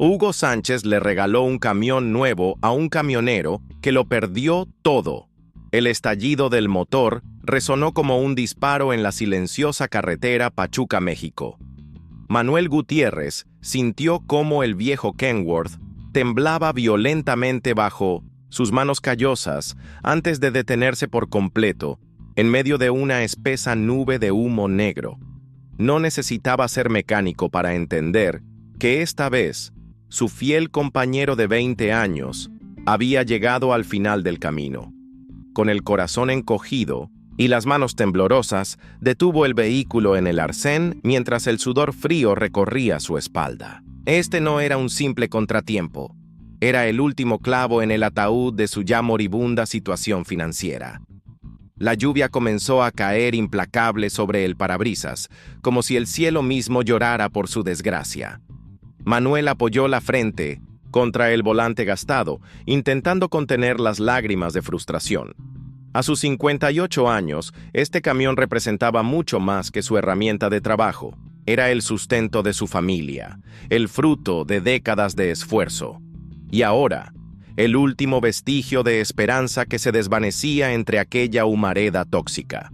Hugo Sánchez le regaló un camión nuevo a un camionero que lo perdió todo. El estallido del motor resonó como un disparo en la silenciosa carretera Pachuca, México. Manuel Gutiérrez sintió cómo el viejo Kenworth temblaba violentamente bajo sus manos callosas antes de detenerse por completo, en medio de una espesa nube de humo negro. No necesitaba ser mecánico para entender que esta vez su fiel compañero de 20 años había llegado al final del camino. Con el corazón encogido y las manos temblorosas, detuvo el vehículo en el arcén mientras el sudor frío recorría su espalda. Este no era un simple contratiempo. Era el último clavo en el ataúd de su ya moribunda situación financiera. La lluvia comenzó a caer implacable sobre el parabrisas, como si el cielo mismo llorara por su desgracia. Manuel apoyó la frente contra el volante gastado, intentando contener las lágrimas de frustración. A sus 58 años, este camión representaba mucho más que su herramienta de trabajo. Era el sustento de su familia, el fruto de décadas de esfuerzo. Y ahora, el último vestigio de esperanza que se desvanecía entre aquella humareda tóxica.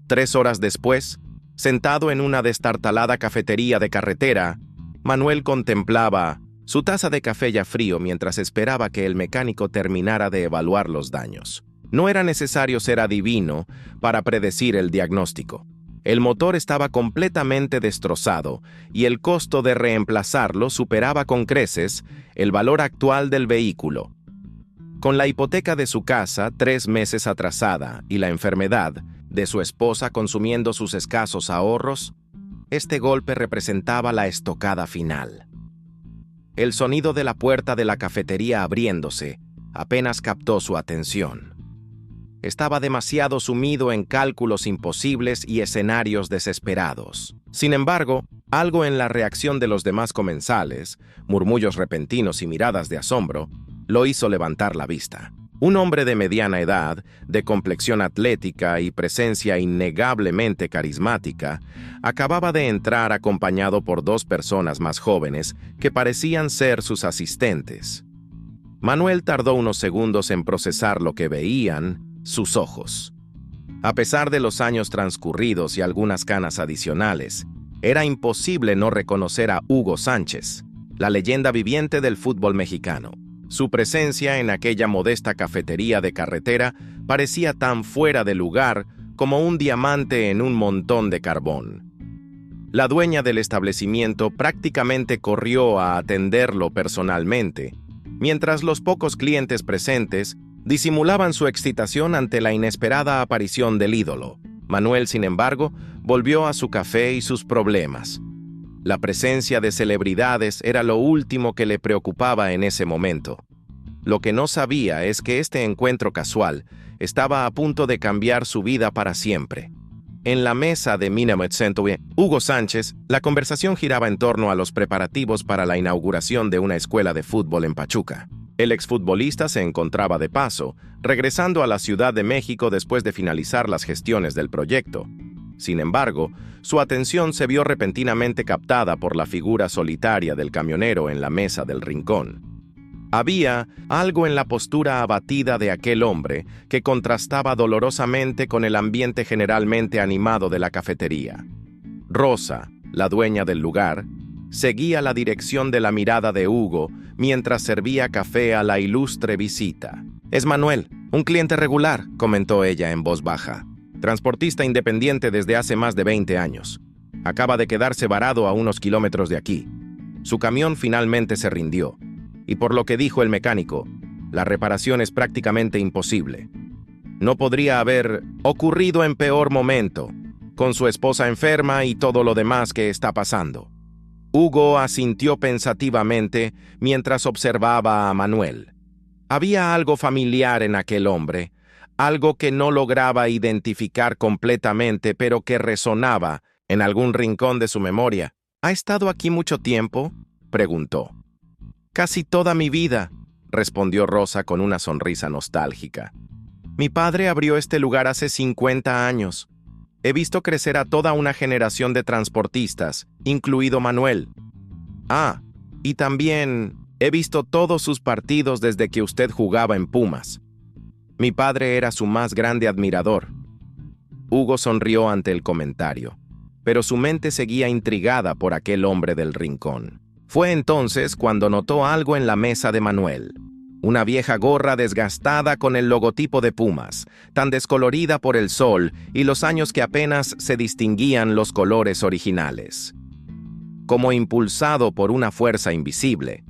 3 horas después, sentado en una destartalada cafetería de carretera, Manuel contemplaba su taza de café ya frío mientras esperaba que el mecánico terminara de evaluar los daños. No era necesario ser adivino para predecir el diagnóstico. El motor estaba completamente destrozado y el costo de reemplazarlo superaba con creces el valor actual del vehículo. Con la hipoteca de su casa 3 meses atrasada y la enfermedad de su esposa consumiendo sus escasos ahorros, este golpe representaba la estocada final. El sonido de la puerta de la cafetería abriéndose apenas captó su atención. Estaba demasiado sumido en cálculos imposibles y escenarios desesperados. Sin embargo, algo en la reacción de los demás comensales, murmullos repentinos y miradas de asombro, lo hizo levantar la vista. Un hombre de mediana edad, de complexión atlética y presencia innegablemente carismática, acababa de entrar acompañado por 2 personas más jóvenes que parecían ser sus asistentes. Manuel tardó unos segundos en procesar lo que veían sus ojos. A pesar de los años transcurridos y algunas canas adicionales, era imposible no reconocer a Hugo Sánchez, la leyenda viviente del fútbol mexicano. Su presencia en aquella modesta cafetería de carretera parecía tan fuera de lugar como un diamante en un montón de carbón. La dueña del establecimiento prácticamente corrió a atenderlo personalmente, mientras los pocos clientes presentes disimulaban su excitación ante la inesperada aparición del ídolo. Manuel, sin embargo, volvió a su café y sus problemas. La presencia de celebridades era lo último que le preocupaba en ese momento. Lo que no sabía es que este encuentro casual estaba a punto de cambiar su vida para siempre. En la mesa de Minamet Century, Hugo Sánchez, la conversación giraba en torno a los preparativos para la inauguración de una escuela de fútbol en Pachuca. El exfutbolista se encontraba de paso, regresando a la Ciudad de México después de finalizar las gestiones del proyecto. Sin embargo, su atención se vio repentinamente captada por la figura solitaria del camionero en la mesa del rincón. Había algo en la postura abatida de aquel hombre que contrastaba dolorosamente con el ambiente generalmente animado de la cafetería. Rosa, la dueña del lugar, seguía la dirección de la mirada de Hugo mientras servía café a la ilustre visita. «Es Manuel, un cliente regular», comentó ella en voz baja. «Transportista independiente desde hace más de 20 años. Acaba de quedarse varado a unos kilómetros de aquí. Su camión finalmente se rindió. Y por lo que dijo el mecánico, la reparación es prácticamente imposible. No podría haber ocurrido en peor momento, con su esposa enferma y todo lo demás que está pasando». Hugo asintió pensativamente mientras observaba a Manuel. Había algo familiar en aquel hombre, algo que no lograba identificar completamente, pero que resonaba en algún rincón de su memoria. «¿Ha estado aquí mucho tiempo?», preguntó. «Casi toda mi vida», respondió Rosa con una sonrisa nostálgica. «Mi padre abrió este lugar hace 50 años. He visto crecer a toda una generación de transportistas, incluido Manuel». «Ah, Y también he visto todos sus partidos desde que usted jugaba en Pumas. Mi padre era su más grande admirador. Hugo sonrió ante el comentario, pero su mente seguía intrigada por aquel hombre del rincón. Fue entonces cuando notó algo en la mesa de Manuel. Una vieja gorra desgastada con el logotipo de Pumas, tan descolorida por el sol y los años que apenas se distinguían los colores originales. Como impulsado por una fuerza invisible,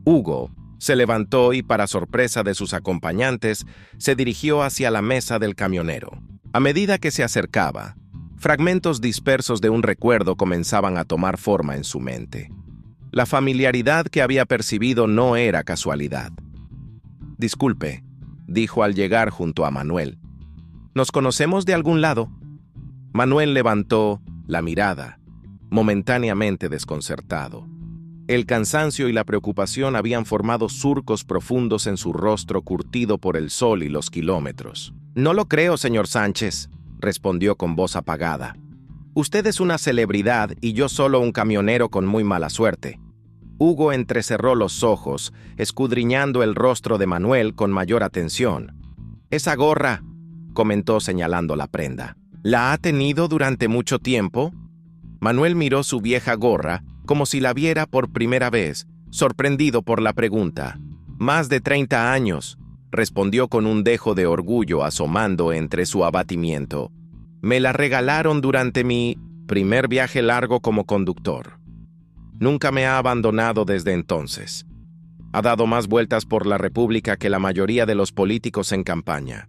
Hugo se levantó y, para sorpresa de sus acompañantes, se dirigió hacia la mesa del camionero. A medida que se acercaba, fragmentos dispersos de un recuerdo comenzaban a tomar forma en su mente. La familiaridad que había percibido no era casualidad. «Disculpe», dijo al llegar junto a Manuel. «¿Nos conocemos de algún lado?» Manuel levantó la mirada, momentáneamente desconcertado. El cansancio y la preocupación habían formado surcos profundos en su rostro curtido por el sol y los kilómetros. «No lo creo, señor Sánchez», respondió con voz apagada. «Usted es una celebridad y yo solo un camionero con muy mala suerte». Hugo entrecerró los ojos, escudriñando el rostro de Manuel con mayor atención. «Esa gorra», comentó señalando la prenda. «¿La ha tenido durante mucho tiempo?» Manuel miró su vieja gorra como si la viera por primera vez, sorprendido por la pregunta. «Más de 30 años», respondió con un dejo de orgullo asomando entre su abatimiento. «Me la regalaron durante mi primer viaje largo como conductor. Nunca me ha abandonado desde entonces. Ha dado más vueltas por la República que la mayoría de los políticos en campaña».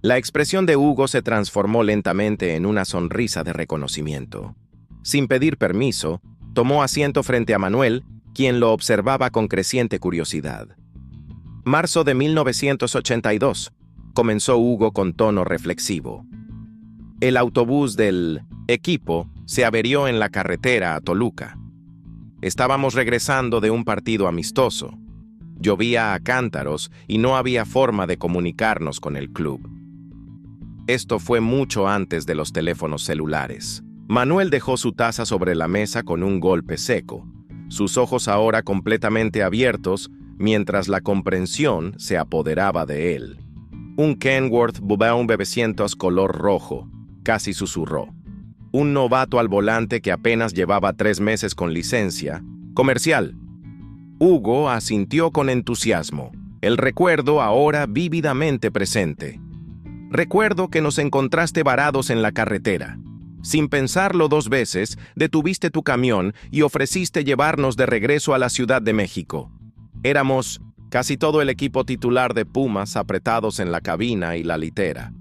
La expresión de Hugo se transformó lentamente en una sonrisa de reconocimiento. Sin pedir permiso, tomó asiento frente a Manuel, quien lo observaba con creciente curiosidad. «Marzo de 1982», comenzó Hugo con tono reflexivo. «El autobús del equipo se averió en la carretera a Toluca. Estábamos regresando de un partido amistoso. Llovía a cántaros y no había forma de comunicarnos con el club. Esto fue mucho antes de los teléfonos celulares». Manuel dejó su taza sobre la mesa con un golpe seco, sus ojos ahora completamente abiertos, mientras la comprensión se apoderaba de él. «Un Kenworth Bourbon 900 color rojo», casi susurró. «Un novato al volante que apenas llevaba 3 meses con licencia. Comercial». Hugo asintió con entusiasmo, el recuerdo ahora vívidamente presente. «Recuerdo que nos encontraste varados en la carretera. Sin pensarlo 2 veces, detuviste tu camión y ofreciste llevarnos de regreso a la Ciudad de México. Éramos casi todo el equipo titular de Pumas apretados en la cabina y la litera».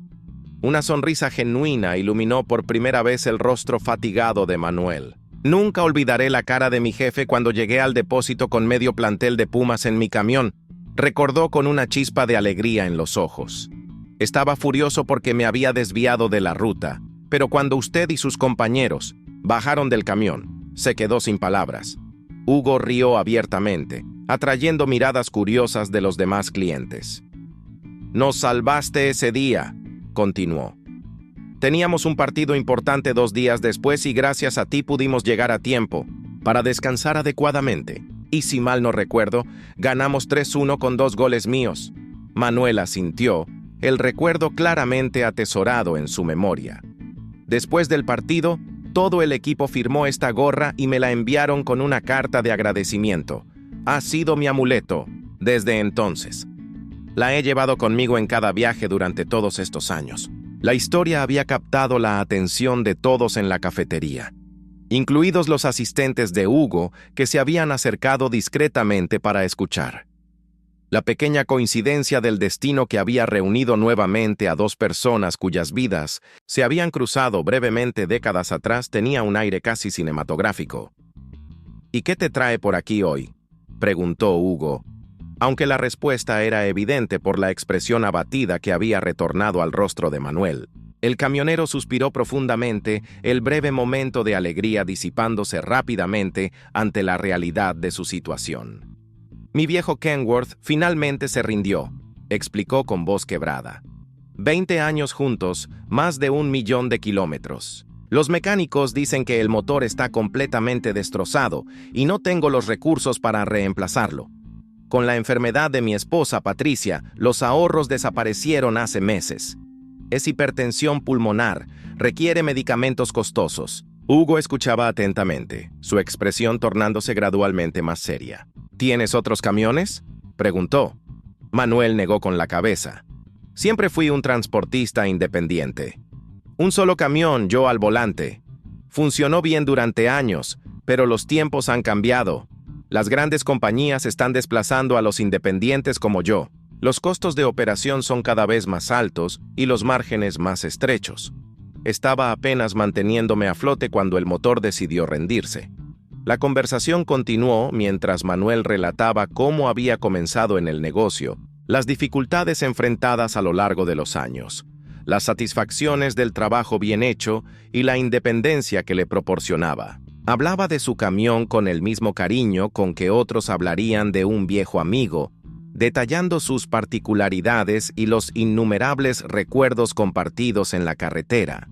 Una sonrisa genuina iluminó por primera vez el rostro fatigado de Manuel. «Nunca olvidaré la cara de mi jefe cuando llegué al depósito con medio plantel de Pumas en mi camión», recordó con una chispa de alegría en los ojos. «Estaba furioso porque me había desviado de la ruta, pero cuando usted y sus compañeros bajaron del camión, se quedó sin palabras». Hugo rió abiertamente, atrayendo miradas curiosas de los demás clientes. «Nos salvaste ese día», continuó. «Teníamos un partido importante 2 días después y gracias a ti pudimos llegar a tiempo para descansar adecuadamente. Y si mal no recuerdo, ganamos 3-1 con 2 goles míos». Manuel asintió, el recuerdo claramente atesorado en su memoria. «Después del partido, todo el equipo firmó esta gorra y me la enviaron con una carta de agradecimiento. Ha sido mi amuleto desde entonces. La he llevado conmigo en cada viaje durante todos estos años». La historia había captado la atención de todos en la cafetería, incluidos los asistentes de Hugo, que se habían acercado discretamente para escuchar. La pequeña coincidencia del destino que había reunido nuevamente a 2 personas cuyas vidas se habían cruzado brevemente décadas atrás tenía un aire casi cinematográfico. «¿Y qué te trae por aquí hoy?», preguntó Hugo, aunque la respuesta era evidente por la expresión abatida que había retornado al rostro de Manuel. El camionero suspiró profundamente, el breve momento de alegría disipándose rápidamente ante la realidad de su situación. «Mi viejo Kenworth finalmente se rindió», explicó con voz quebrada. 20 años juntos, más de 1 millón de kilómetros. Los mecánicos dicen que el motor está completamente destrozado y no tengo los recursos para reemplazarlo. Con la enfermedad de mi esposa, Patricia, los ahorros desaparecieron hace meses. Es hipertensión pulmonar, requiere medicamentos costosos. Hugo escuchaba atentamente, su expresión tornándose gradualmente más seria. ¿Tienes otros camiones?, preguntó. Manuel negó con la cabeza. Siempre fui un transportista independiente. Un solo camión, yo al volante. Funcionó bien durante años, pero los tiempos han cambiado. Las grandes compañías están desplazando a los independientes como yo. Los costos de operación son cada vez más altos y los márgenes más estrechos. Estaba apenas manteniéndome a flote cuando el motor decidió rendirse. La conversación continuó mientras Manuel relataba cómo había comenzado en el negocio, las dificultades enfrentadas a lo largo de los años, las satisfacciones del trabajo bien hecho y la independencia que le proporcionaba. Hablaba de su camión con el mismo cariño con que otros hablarían de un viejo amigo, detallando sus particularidades y los innumerables recuerdos compartidos en la carretera.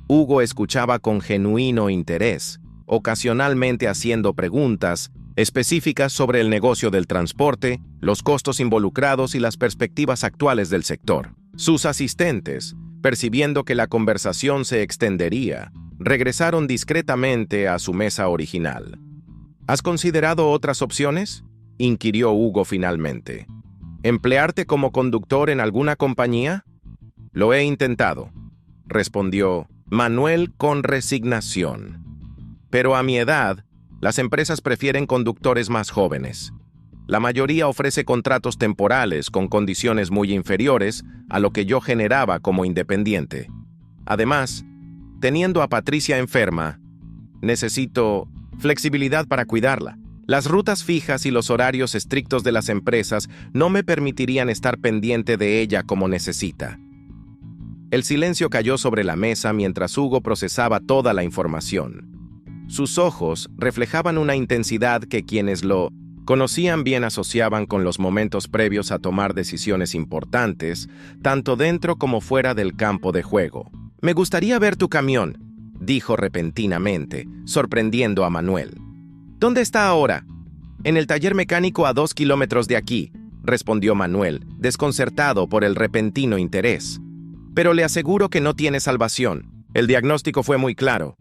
Hugo escuchaba con genuino interés, ocasionalmente haciendo preguntas específicas sobre el negocio del transporte, los costos involucrados y las perspectivas actuales del sector. Sus asistentes, percibiendo que la conversación se extendería, regresaron discretamente a su mesa original. ¿Has considerado otras opciones?, inquirió Hugo finalmente. ¿Emplearte como conductor en alguna compañía? Lo he intentado, respondió Manuel con resignación. Pero a mi edad, las empresas prefieren conductores más jóvenes. La mayoría ofrece contratos temporales con condiciones muy inferiores a lo que yo generaba como independiente. Además, teniendo a Patricia enferma, necesito flexibilidad para cuidarla. Las rutas fijas y los horarios estrictos de las empresas no me permitirían estar pendiente de ella como necesita. El silencio cayó sobre la mesa mientras Hugo procesaba toda la información. Sus ojos reflejaban una intensidad que quienes lo conocían bien asociaban con los momentos previos a tomar decisiones importantes, tanto dentro como fuera del campo de juego. «Me gustaría ver tu camión», dijo repentinamente, sorprendiendo a Manuel. «¿Dónde está ahora?» «En el taller mecánico a 2 kilómetros de aquí», respondió Manuel, desconcertado por el repentino interés. «Pero le aseguro que no tiene salvación. El diagnóstico fue muy claro».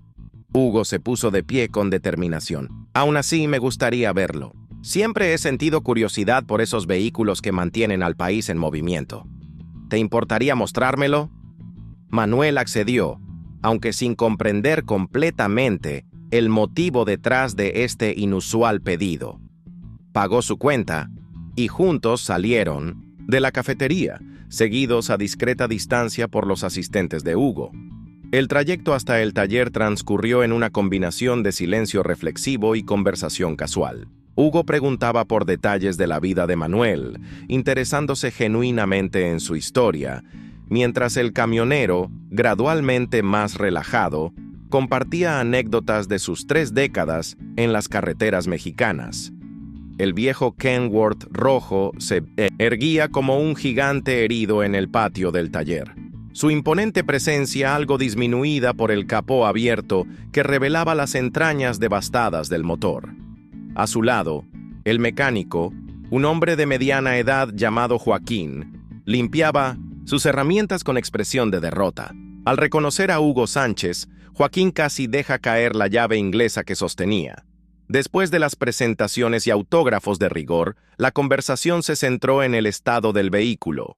Hugo se puso de pie con determinación. «Aún así, me gustaría verlo. Siempre he sentido curiosidad por esos vehículos que mantienen al país en movimiento. ¿Te importaría mostrármelo?» Manuel accedió, aunque sin comprender completamente el motivo detrás de este inusual pedido. Pagó su cuenta y juntos salieron de la cafetería, seguidos a discreta distancia por los asistentes de Hugo. El trayecto hasta el taller transcurrió en una combinación de silencio reflexivo y conversación casual. Hugo preguntaba por detalles de la vida de Manuel, interesándose genuinamente en su historia, mientras el camionero, gradualmente más relajado, compartía anécdotas de sus 3 décadas en las carreteras mexicanas. El viejo Kenworth rojo se erguía como un gigante herido en el patio del taller. Su imponente presencia algo disminuida por el capó abierto que revelaba las entrañas devastadas del motor. A su lado, el mecánico, un hombre de mediana edad llamado Joaquín, limpiaba sus herramientas con expresión de derrota. Al reconocer a Hugo Sánchez, Joaquín casi deja caer la llave inglesa que sostenía. Después de las presentaciones y autógrafos de rigor, la conversación se centró en el estado del vehículo.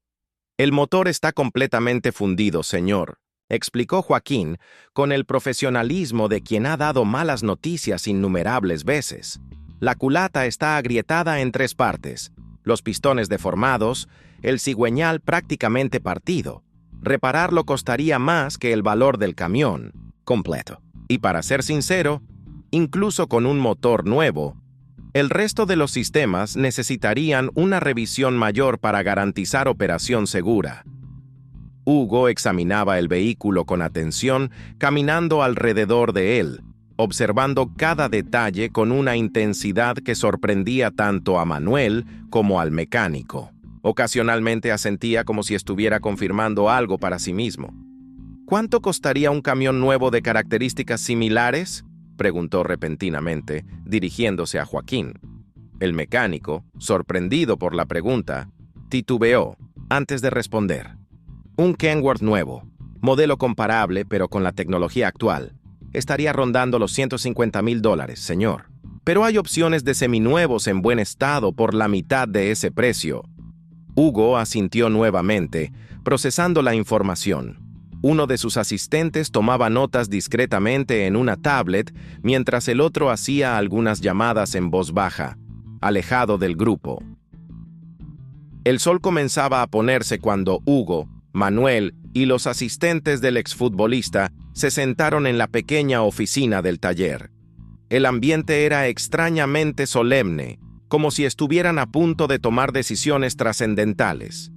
«El motor está completamente fundido, señor», explicó Joaquín con el profesionalismo de quien ha dado malas noticias innumerables veces. «La culata está agrietada en 3 partes, los pistones deformados, el cigüeñal prácticamente partido. Repararlo costaría más que el valor del camión completo. Y para ser sincero, incluso con un motor nuevo, el resto de los sistemas necesitarían una revisión mayor para garantizar operación segura». Hugo examinaba el vehículo con atención, caminando alrededor de él, observando cada detalle con una intensidad que sorprendía tanto a Manuel como al mecánico. Ocasionalmente asentía como si estuviera confirmando algo para sí mismo. ¿Cuánto costaría un camión nuevo de características similares?, preguntó repentinamente, dirigiéndose a Joaquín. El mecánico, sorprendido por la pregunta, titubeó antes de responder. Un Kenworth nuevo, modelo comparable pero con la tecnología actual, estaría rondando los $150,000, señor. Pero hay opciones de seminuevos en buen estado por la mitad de ese precio. Hugo asintió nuevamente, procesando la información. Uno de sus asistentes tomaba notas discretamente en una tablet, mientras el otro hacía algunas llamadas en voz baja, alejado del grupo. El sol comenzaba a ponerse cuando Hugo, Manuel y los asistentes del exfutbolista se sentaron en la pequeña oficina del taller. El ambiente era extrañamente solemne, como si estuvieran a punto de tomar decisiones trascendentales.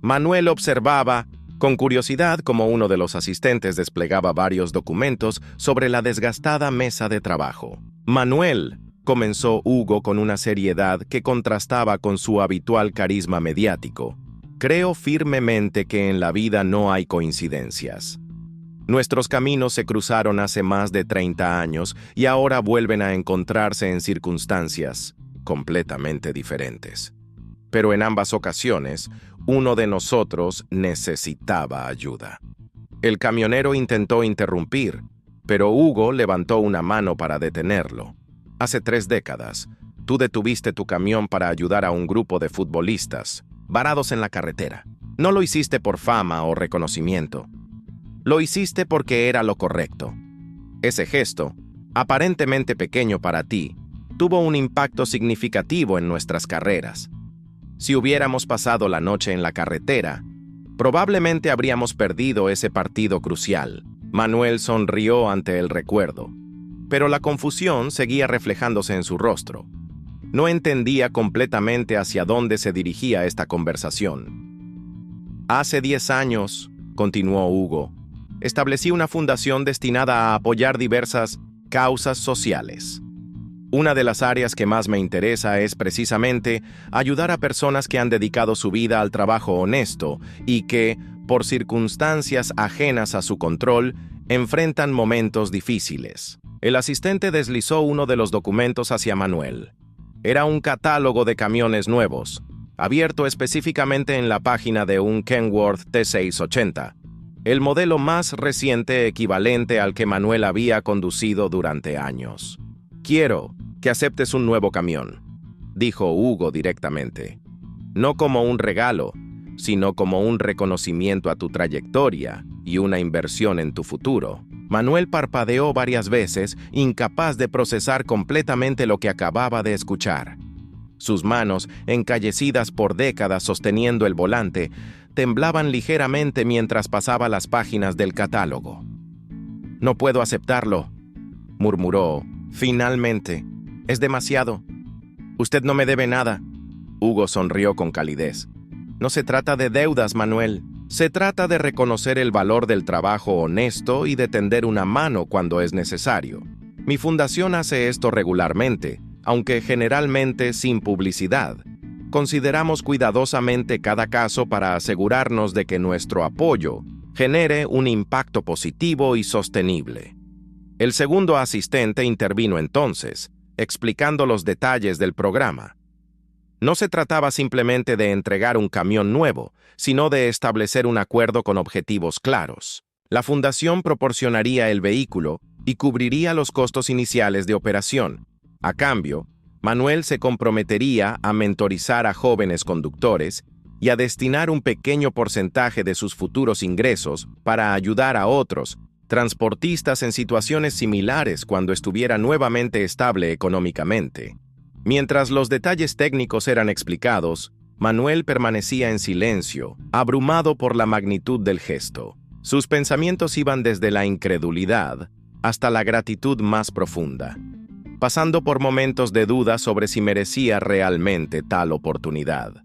Manuel observaba con curiosidad cómo uno de los asistentes desplegaba varios documentos sobre la desgastada mesa de trabajo. «Manuel», comenzó Hugo con una seriedad que contrastaba con su habitual carisma mediático, «creo firmemente que en la vida no hay coincidencias. Nuestros caminos se cruzaron hace más de 30 años y ahora vuelven a encontrarse en circunstancias completamente diferentes. Pero en ambas ocasiones, uno de nosotros necesitaba ayuda». El camionero intentó interrumpir, pero Hugo levantó una mano para detenerlo. «Hace 3 décadas, tú detuviste tu camión para ayudar a un grupo de futbolistas, varados en la carretera. No lo hiciste por fama o reconocimiento. Lo hiciste porque era lo correcto. Ese gesto, aparentemente pequeño para ti, tuvo un impacto significativo en nuestras carreras. Si hubiéramos pasado la noche en la carretera, probablemente habríamos perdido ese partido crucial». Manuel sonrió ante el recuerdo, pero la confusión seguía reflejándose en su rostro. No entendía completamente hacia dónde se dirigía esta conversación. «Hace 10 años», continuó Hugo, «establecí una fundación destinada a apoyar diversas causas sociales. Una de las áreas que más me interesa es precisamente ayudar a personas que han dedicado su vida al trabajo honesto y que, por circunstancias ajenas a su control, enfrentan momentos difíciles». El asistente deslizó uno de los documentos hacia Manuel. Era un catálogo de camiones nuevos, abierto específicamente en la página de un Kenworth T680, el modelo más reciente equivalente al que Manuel había conducido durante años. «Quiero que aceptes un nuevo camión», dijo Hugo directamente. «No como un regalo, sino como un reconocimiento a tu trayectoria y una inversión en tu futuro». Manuel parpadeó varias veces, incapaz de procesar completamente lo que acababa de escuchar. Sus manos, encallecidas por décadas sosteniendo el volante, temblaban ligeramente mientras pasaba las páginas del catálogo. «No puedo aceptarlo», murmuró. «Finalmente. Es demasiado. Usted no me debe nada». Hugo sonrió con calidez. «No se trata de deudas, Manuel. Se trata de reconocer el valor del trabajo honesto y de tender una mano cuando es necesario. Mi fundación hace esto regularmente, aunque generalmente sin publicidad. Consideramos cuidadosamente cada caso para asegurarnos de que nuestro apoyo genere un impacto positivo y sostenible». El segundo asistente intervino entonces, explicando los detalles del programa. No se trataba simplemente de entregar un camión nuevo, sino de establecer un acuerdo con objetivos claros. La fundación proporcionaría el vehículo y cubriría los costos iniciales de operación. A cambio, Manuel se comprometería a mentorizar a jóvenes conductores y a destinar un pequeño porcentaje de sus futuros ingresos para ayudar a otros transportistas en situaciones similares cuando estuviera nuevamente estable económicamente. Mientras los detalles técnicos eran explicados, Manuel permanecía en silencio, abrumado por la magnitud del gesto. Sus pensamientos iban desde la incredulidad hasta la gratitud más profunda, pasando por momentos de duda sobre si merecía realmente tal oportunidad.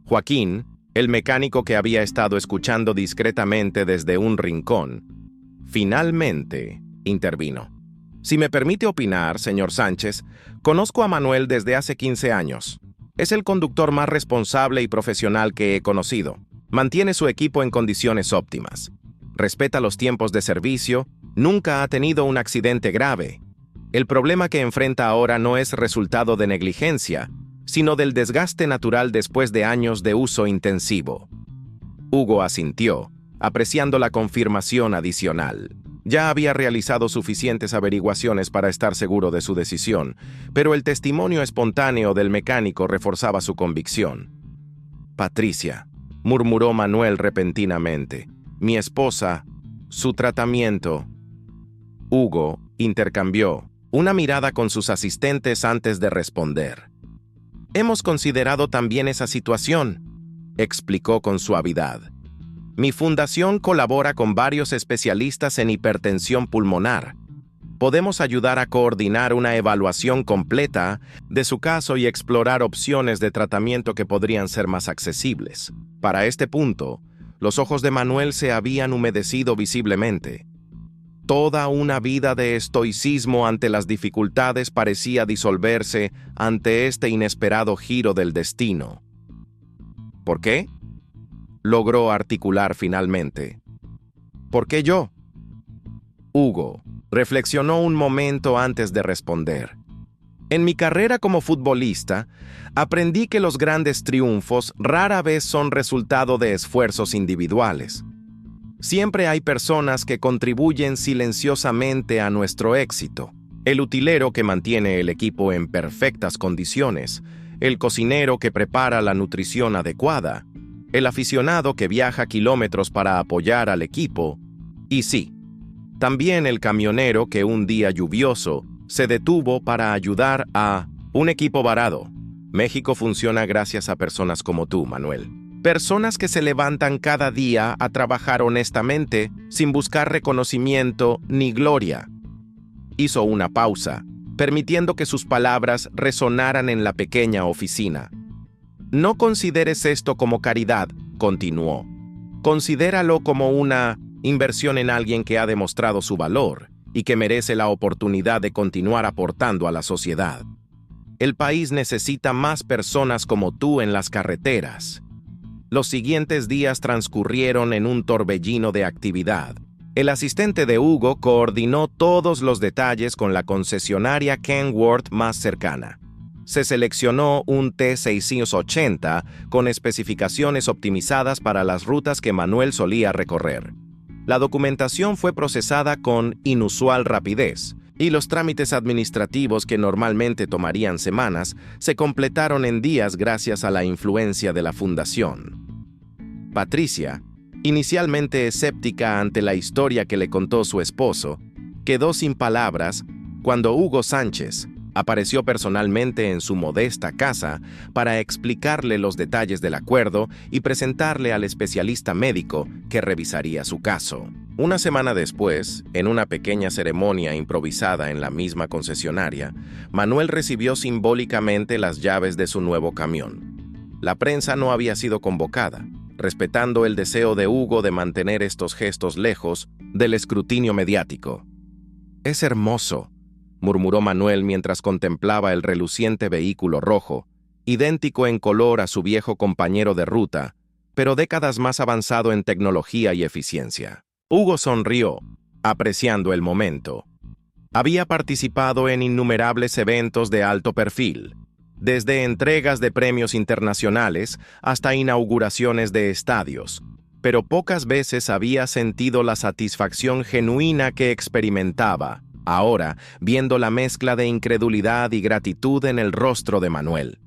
Joaquín, el mecánico que había estado escuchando discretamente desde un rincón, finalmente intervino. «Si me permite opinar, señor Sánchez, conozco a Manuel desde hace 15 años. Es el conductor más responsable y profesional que he conocido. Mantiene su equipo en condiciones óptimas. respeta los tiempos de servicio, nunca ha tenido un accidente grave. El problema que enfrenta ahora no es resultado de negligencia, sino del desgaste natural después de años de uso intensivo. Hugo asintió, apreciando la confirmación adicional. Ya había realizado suficientes averiguaciones para estar seguro de su decisión, pero el testimonio espontáneo del mecánico reforzaba su convicción. «Patricia», murmuró Manuel repentinamente, «mi esposa, su tratamiento». Hugo intercambió una mirada con sus asistentes antes de responder. «Hemos considerado también esa situación», explicó con suavidad. «Mi fundación colabora con varios especialistas en hipertensión pulmonar. Podemos ayudar a coordinar una evaluación completa de su caso y explorar opciones de tratamiento que podrían ser más accesibles». Para este punto, los ojos de Manuel se habían humedecido visiblemente. Toda una vida de estoicismo ante las dificultades parecía disolverse ante este inesperado giro del destino. «¿Por qué?», logró articular finalmente. «¿Por qué yo?». Hugo reflexionó un momento antes de responder. «En mi carrera como futbolista, aprendí que los grandes triunfos rara vez son resultado de esfuerzos individuales. Siempre hay personas que contribuyen silenciosamente a nuestro éxito. El utilero que mantiene el equipo en perfectas condiciones, el cocinero que prepara la nutrición adecuada, el aficionado que viaja kilómetros para apoyar al equipo, y sí, también el camionero que un día lluvioso se detuvo para ayudar a un equipo varado. México funciona gracias a personas como tú, Manuel. Personas que se levantan cada día a trabajar honestamente sin buscar reconocimiento ni gloria». Hizo una pausa, permitiendo que sus palabras resonaran en la pequeña oficina. «No consideres esto como caridad», continuó. «Considéralo como una inversión en alguien que ha demostrado su valor y que merece la oportunidad de continuar aportando a la sociedad. El país necesita más personas como tú en las carreteras». Los siguientes días transcurrieron en un torbellino de actividad. El asistente de Hugo coordinó todos los detalles con la concesionaria Kenworth más cercana. Se seleccionó un T680 con especificaciones optimizadas para las rutas que Manuel solía recorrer. La documentación fue procesada con inusual rapidez, y los trámites administrativos que normalmente tomarían semanas se completaron en días gracias a la influencia de la fundación. Patricia, inicialmente escéptica ante la historia que le contó su esposo, quedó sin palabras cuando Hugo Sánchez apareció personalmente en su modesta casa para explicarle los detalles del acuerdo y presentarle al especialista médico que revisaría su caso. Una semana después, en una pequeña ceremonia improvisada en la misma concesionaria, Manuel recibió simbólicamente las llaves de su nuevo camión. La prensa no había sido convocada, respetando el deseo de Hugo de mantener estos gestos lejos del escrutinio mediático. «Es hermoso», murmuró Manuel mientras contemplaba el reluciente vehículo rojo, idéntico en color a su viejo compañero de ruta, pero décadas más avanzado en tecnología y eficiencia. Hugo sonrió, apreciando el momento. Había participado en innumerables eventos de alto perfil, desde entregas de premios internacionales hasta inauguraciones de estadios, pero pocas veces había sentido la satisfacción genuina que experimentaba, ahora viendo la mezcla de incredulidad y gratitud en el rostro de Manuel.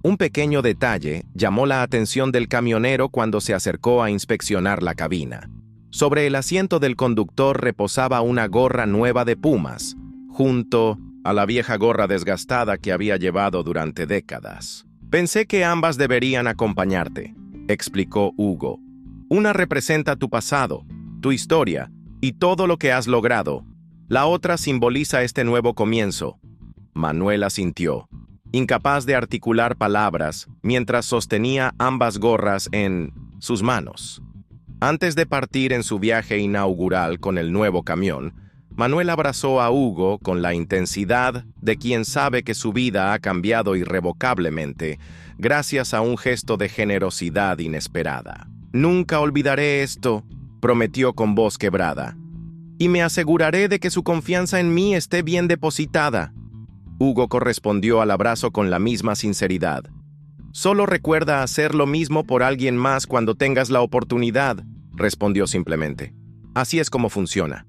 Un pequeño detalle llamó la atención del camionero cuando se acercó a inspeccionar la cabina. Sobre el asiento del conductor reposaba una gorra nueva de Pumas, junto a la vieja gorra desgastada que había llevado durante décadas. «Pensé que ambas deberían acompañarte», explicó Hugo. «Una representa tu pasado, tu historia y todo lo que has logrado. La otra simboliza este nuevo comienzo». Manuel asintió, incapaz de articular palabras, mientras sostenía ambas gorras en sus manos. Antes de partir en su viaje inaugural con el nuevo camión, Manuel abrazó a Hugo con la intensidad de quien sabe que su vida ha cambiado irrevocablemente gracias a un gesto de generosidad inesperada. «Nunca olvidaré esto», prometió con voz quebrada. Y me aseguraré de que su confianza en mí esté bien depositada. Hugo correspondió al abrazo con la misma sinceridad. Solo recuerda hacer lo mismo por alguien más cuando tengas la oportunidad, respondió simplemente. Así es como funciona.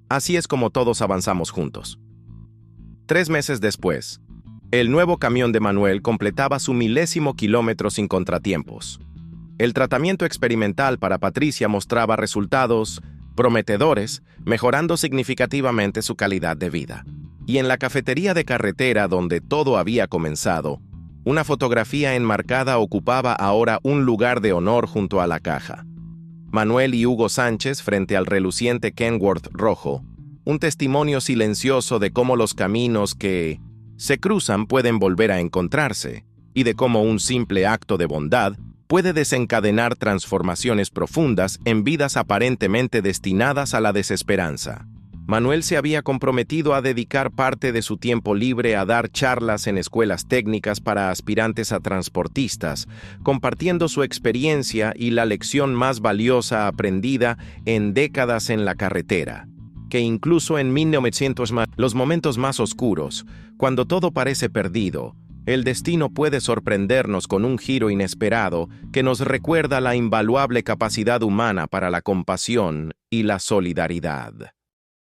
Así es como todos avanzamos juntos. 3 meses después, el nuevo camión de Manuel completaba su 1000º kilómetro sin contratiempos. El tratamiento experimental para Patricia mostraba resultados prometedores, mejorando significativamente su calidad de vida. Y en la cafetería de carretera donde todo había comenzado, una fotografía enmarcada ocupaba ahora un lugar de honor junto a la caja. Manuel y Hugo Sánchez frente al reluciente Kenworth rojo, un testimonio silencioso de cómo los caminos que se cruzan pueden volver a encontrarse, y de cómo un simple acto de bondad puede desencadenar transformaciones profundas en vidas aparentemente destinadas a la desesperanza. Manuel se había comprometido a dedicar parte de su tiempo libre a dar charlas en escuelas técnicas para aspirantes a transportistas, compartiendo su experiencia y la lección más valiosa aprendida en décadas en la carretera, que incluso en 1900, los momentos más oscuros, cuando todo parece perdido, el destino puede sorprendernos con un giro inesperado que nos recuerda la invaluable capacidad humana para la compasión y la solidaridad.